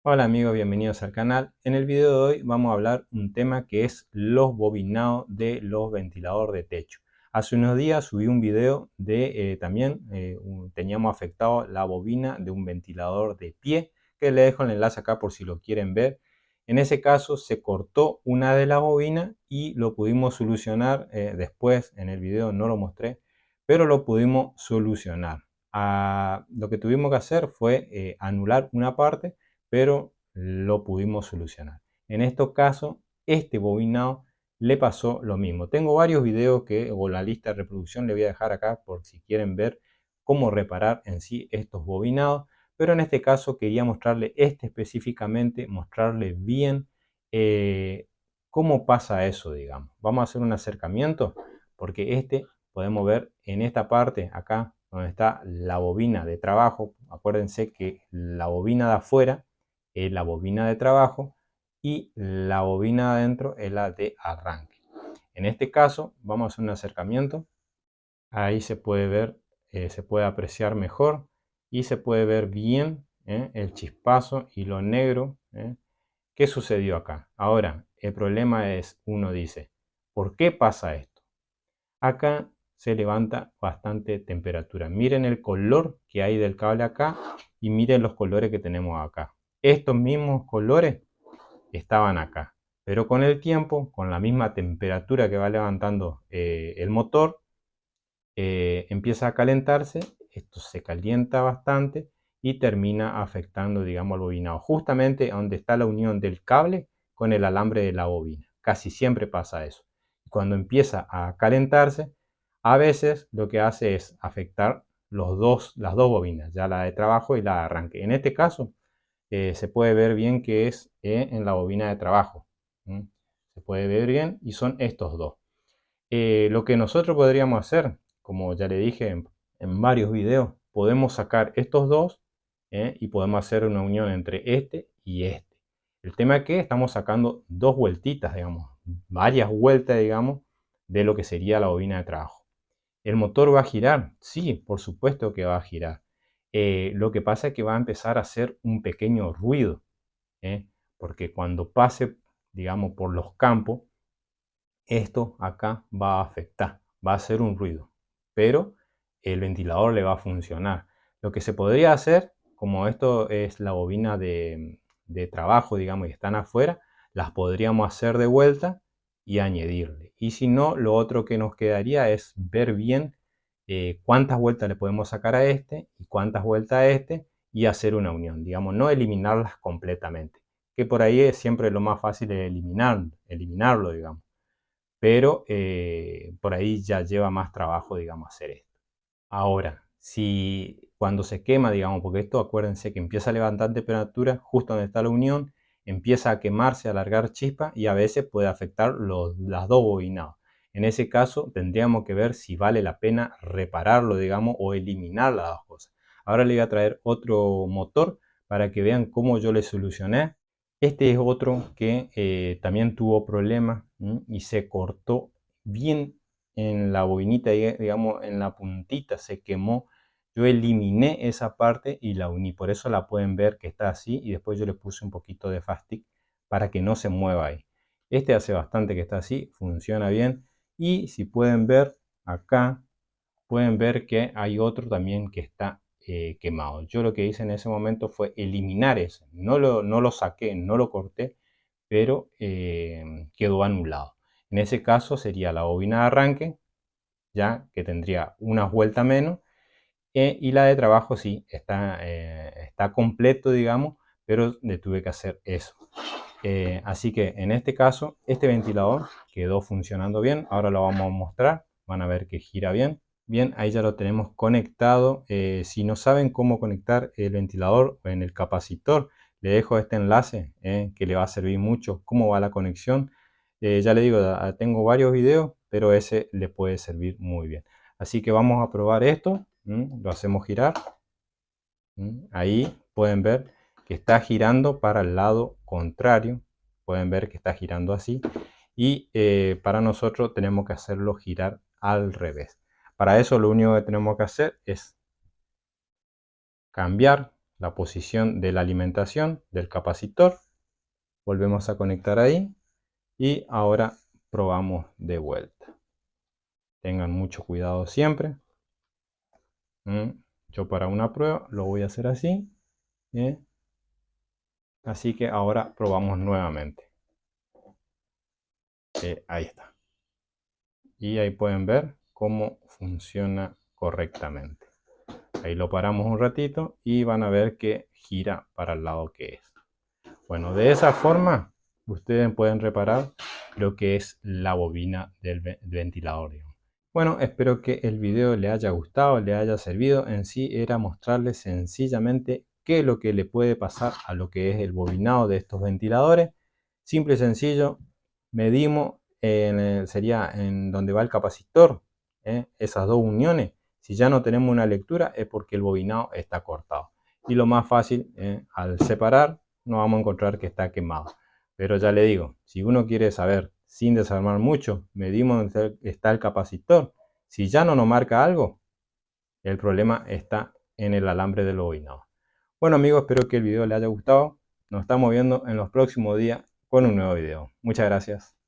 Hola amigos, bienvenidos al canal. En el video de hoy vamos a hablar un tema que es los bobinados de los ventiladores de techo. Hace unos días subí un video de teníamos afectado la bobina de un ventilador de pie, que le dejo el enlace acá por si lo quieren ver. En ese caso se cortó una de las bobinas y lo pudimos solucionar. Después en el video no lo mostré, pero lo pudimos solucionar. Lo que tuvimos que hacer fue anular una parte, pero lo pudimos solucionar. En estos casos, este bobinado le pasó lo mismo. Tengo varios videos o la lista de reproducción le voy a dejar acá por si quieren ver cómo reparar en sí estos bobinados, pero en este caso quería mostrarle este específicamente, mostrarle bien cómo pasa eso, digamos. Vamos a hacer un acercamiento porque podemos ver en esta parte acá donde está la bobina de trabajo. Acuérdense que la bobina de afuera es la bobina de trabajo y la bobina de adentro es la de arranque. En este caso vamos a hacer un acercamiento. Ahí se puede ver, se puede apreciar mejor y se puede ver bien el chispazo y lo negro. ¿Qué sucedió acá? Ahora, el problema es, uno dice, ¿por qué pasa esto? Acá se levanta bastante temperatura. Miren el color que hay del cable acá y miren los colores que tenemos acá. Estos mismos colores estaban acá, pero con el tiempo, con la misma temperatura que va levantando el motor, empieza a calentarse. Esto se calienta bastante y termina afectando, digamos, al bobinado, justamente donde está la unión del cable con el alambre de la bobina. Casi siempre pasa eso. Cuando empieza a calentarse, a veces lo que hace es afectar las dos bobinas, ya la de trabajo y la de arranque. En este caso, se puede ver bien que es en la bobina de trabajo. ¿Mm? Se puede ver bien y son estos dos. Lo que nosotros podríamos hacer, como ya le dije en varios videos, podemos sacar estos dos y podemos hacer una unión entre este y este. El tema es que estamos sacando dos vueltitas, digamos, varias vueltas, digamos, de lo que sería la bobina de trabajo. ¿El motor va a girar? Sí, por supuesto que va a girar. Lo que pasa es que va a empezar a hacer un pequeño ruido, porque cuando pase, digamos, por los campos, esto acá va a afectar, va a hacer un ruido, pero el ventilador le va a funcionar. Lo que se podría hacer, como esto es la bobina de trabajo, digamos, y están afuera, las podríamos hacer de vuelta y añadirle. Y si no, lo otro que nos quedaría es ver bien cuántas vueltas le podemos sacar a este y cuántas vueltas a este y hacer una unión, digamos, no eliminarlas completamente, que por ahí es siempre lo más fácil de eliminarlo, digamos, pero por ahí ya lleva más trabajo, digamos, hacer esto. Ahora, si cuando se quema, digamos, porque esto acuérdense que empieza a levantar temperatura justo donde está la unión, empieza a quemarse, a largar chispa y a veces puede afectar las dos bobinados. En ese caso tendríamos que ver si vale la pena repararlo, digamos, o eliminar las dos cosas. Ahora le voy a traer otro motor para que vean cómo yo le solucioné. Este es otro que también tuvo problemas y se cortó bien en la bobinita, digamos, en la puntita se quemó. Yo eliminé esa parte y la uní, por eso la pueden ver que está así y después yo le puse un poquito de Fastix para que no se mueva ahí. Este hace bastante que está así, funciona bien y si pueden ver acá, pueden ver que hay otro también que está quemado. Yo lo que hice en ese momento fue eliminar ese, no lo saqué, no lo corté, pero quedó anulado. En ese caso sería la bobina de arranque, ya que tendría unas vueltas menos, y la de trabajo sí, está completo, digamos, pero le tuve que hacer eso. Así que en este caso, este ventilador quedó funcionando bien. Ahora lo vamos a mostrar, van a ver que gira bien. Bien, ahí ya lo tenemos conectado. Si no saben cómo conectar el ventilador en el capacitor, le dejo este enlace que le va a servir mucho cómo va la conexión. Ya le digo, tengo varios videos, pero ese le puede servir muy bien. Así que vamos a probar esto. Lo hacemos girar. Ahí pueden ver que está girando para el lado contrario. Pueden ver que está girando así. Y para nosotros tenemos que hacerlo girar al revés. Para eso lo único que tenemos que hacer es cambiar la posición de la alimentación del capacitor. Volvemos a conectar ahí y ahora probamos de vuelta. Tengan mucho cuidado siempre. Yo para una prueba lo voy a hacer así. Así que ahora probamos nuevamente. Ahí está. Y ahí pueden ver cómo funciona correctamente. Ahí lo paramos un ratito y van a ver que gira para el lado que es. Bueno, de esa forma ustedes pueden reparar lo que es la bobina del ventilador. Bueno, espero que el video le haya gustado, le haya servido. En sí era mostrarles sencillamente qué es lo que le puede pasar a lo que es el bobinado de estos ventiladores. Simple y sencillo, medimos, sería en donde va el capacitor, esas dos uniones. Si ya no tenemos una lectura es porque el bobinado está cortado. Y lo más fácil, al separar, nos vamos a encontrar que está quemado. Pero ya le digo, si uno quiere saber sin desarmar mucho, medimos dónde está el capacitor. Si ya no nos marca algo, el problema está en el alambre del bobinado. Bueno amigos, espero que el video les haya gustado. Nos estamos viendo en los próximos días con un nuevo video. Muchas gracias.